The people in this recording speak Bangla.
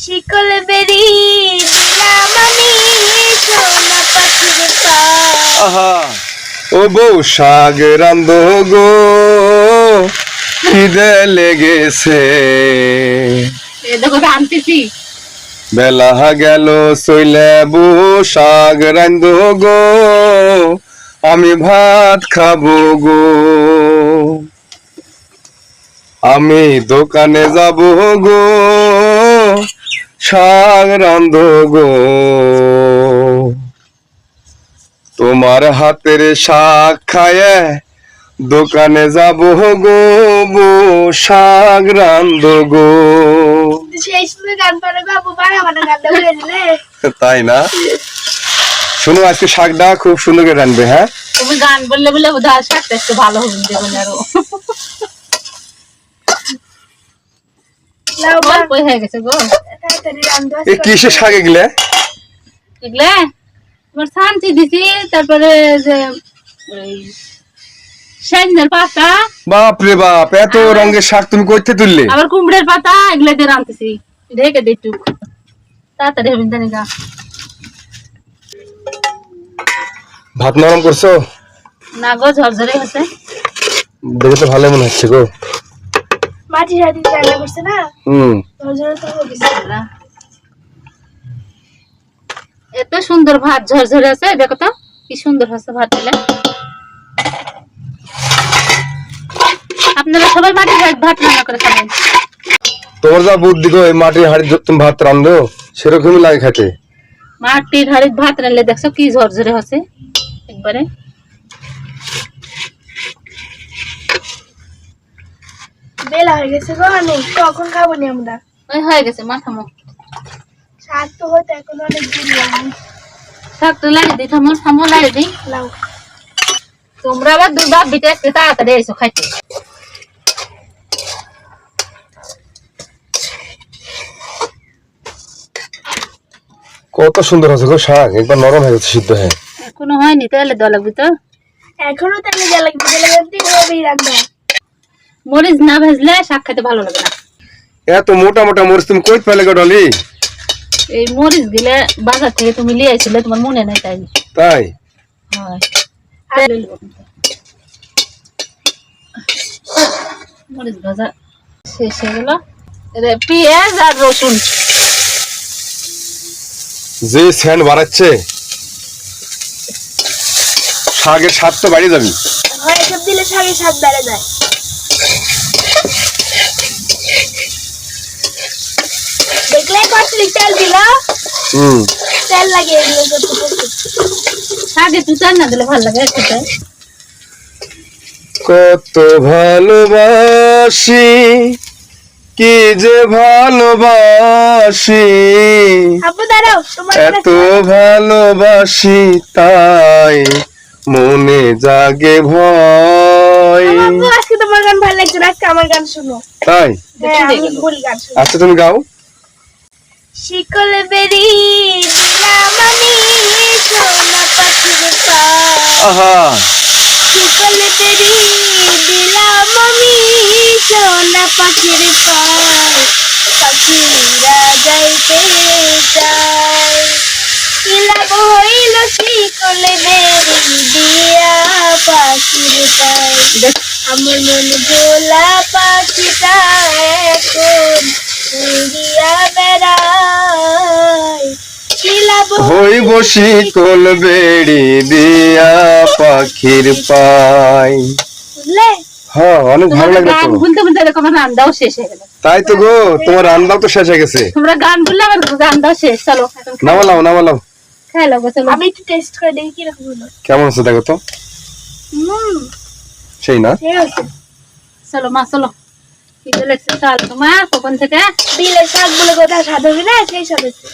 শিকল বেরি দিলাম আমি সোনা পাখির পা। আহা ও বউ শাক রান্ধো গো খিদে লেগেছে এ দেখো আনতেছি। বেলা গেল চইলে বউ শাক রান্ধো গো আমি ভাত খাবো গো আমি দোকানে যাব গো শাক রান্ধো গো তোমার হাতের শাক খায়ে দোকানে যাব গো বউ শাক রান্ধো গো। সেই সময় গান পারে বাবু বাড়া গানটা বলে দিলে। তাই না? শুনো আজকে শাকটা খুব সুন্দর করে রান্ধবে। হ্যাঁ তুমি গান বললে বলে বোধহয় শাকটা একটু ভালো হবে দেখুন আরো অল্প হয়ে গেছে গো। তাড়াতাড়ি রান্ধো। এ কিসের শাক এগুলা? এগুলা তোমার শান্তি দিছি, তারপরে যে ওই সেঞ্জের পাতা, বাপ রে বাপ, এত রঙের শাক তুমি কইতে তুললে? আবার কুমড়ের পাতা, এগুলা দিয়ে রাঁধতেছি। ঢেকে দে একটু, তাড়াতাড়ি হবে জানি গা। ভাত নরম করছো? না গো, ঝরঝরে হচ্ছে। দেখে তো ভালো মনে হচ্ছে গো। মাটি সাথে রান্না করছে না, ঝরঝরে তো হবে না। এত সুন্দর ভাত ঝরঝরে আছে, দেখো তো কি সুন্দর হচ্ছে ভাত দিলে। আপনারা সবাই মাটির ভাত রান্না করে খাবেন। তোমার যা বুদ্ধি গো, এই মাটির হাড়ি তুমি ভাত রান্ধো সেরকমই লাগে খেতে। মাটির হাড়ির ভাত রান্নলে দেখছো কি ঝরঝরে হচ্ছে একবারে। বেলা হয়ে গেছে গো, অনেক কখন খাবো নি আমরা। ওই হয়ে গেছে, মা থামো। শাক তো হতে এখন অনেক দেরি হবে। শাক তো লাগিয়ে দিই, থামো থামো, লাগিয়ে দিই। লাউ তোমরা আবার দুই বাপ বিটে একটু তাড়াতাড়ি এসো খাইতে। কত সুন্দর আছে গো শাক, একবার নরম হয়ে গেছে সিদ্ধ হয়ে। এখনো হয়নি, তাহলে দেওয়া লাগবে তো। এখনো তাহলে যা লাগবে এমনি হবেই রান্না। মরিচ না ভাজলে শাক খেতে ভালো লাগে না। এত মোটা মোটা মরিচ তুমি কই পেলে গো ডলি? এই মরিচ গুলা বাজার থেকে তুমি নিয়ে আসছিলে, তোমার মনে নাই তাই। তাই? হয়। মরিচ ভাজা শেষ হয়ে গেল। পেঁয়াজ আর রসুন। যে সেন্ট বাড়াচ্ছে, শাকের স্বাদ তো বাড়িয়ে যাবি। হয় এসব দিলে শাকের স্বাদ বেড়ে যায়। দেখলে কতটি তেল দিল, তেল লাগে এগুলো করতে। শাকে একটু চাল না দিলে ভালো লাগে খেতে। কত ভালোবাসি, কি যে ভালোবাসি, আপু দাঁড়াও, তোমার এত ভালোবাসি তাই মনে জাগে ভয়। আপু আজকে তোমার গান ভালো লাগছে না, আজকে আমার গান শুনো। তাই? হ্যাঁ, আমি বলি গান শুনো। আচ্ছা তুমি গাও। শিকল বেরি দিলাম আমি সোনা পাখির পা। আহা শিকল বেরি দিলাম আমি সোনা পাখির পায়, পাখিরা যাইতে চায়। কি লাভ হইল শিকল বেরি দিয়া পাখির পায়, আমার মন ভোলা পাখিটা এখন উড়িয়া বেড়ায়। কি লাভ হই বসি কল বেড়ি দিয়া পাখির পাই। বুঝলে? হ্যাঁ, অনেক ভালো লাগলো গান তো। বলতে বলতে দেখো আমার রান্নাও শেষ হয়ে গেল। তাই তো গো, তোমার রান্নাও তো শেষ হয়ে গেছে। তোমরা গান বললে আমার রান্নাও শেষ। চলো নামালাও নামালাও, খাই লাগো। চলো আমি একটু টেস্ট করে দেখি কিরকম হলো। কেমন আছে দেখো তো। সেই না? ঠিক আছে, চলো মা চলো। কি বলেছে চাল তোমার কখন থেকে? বিলের শাক বলে কথা স্বাদ হবে না, সেই স্বাদ হচ্ছে।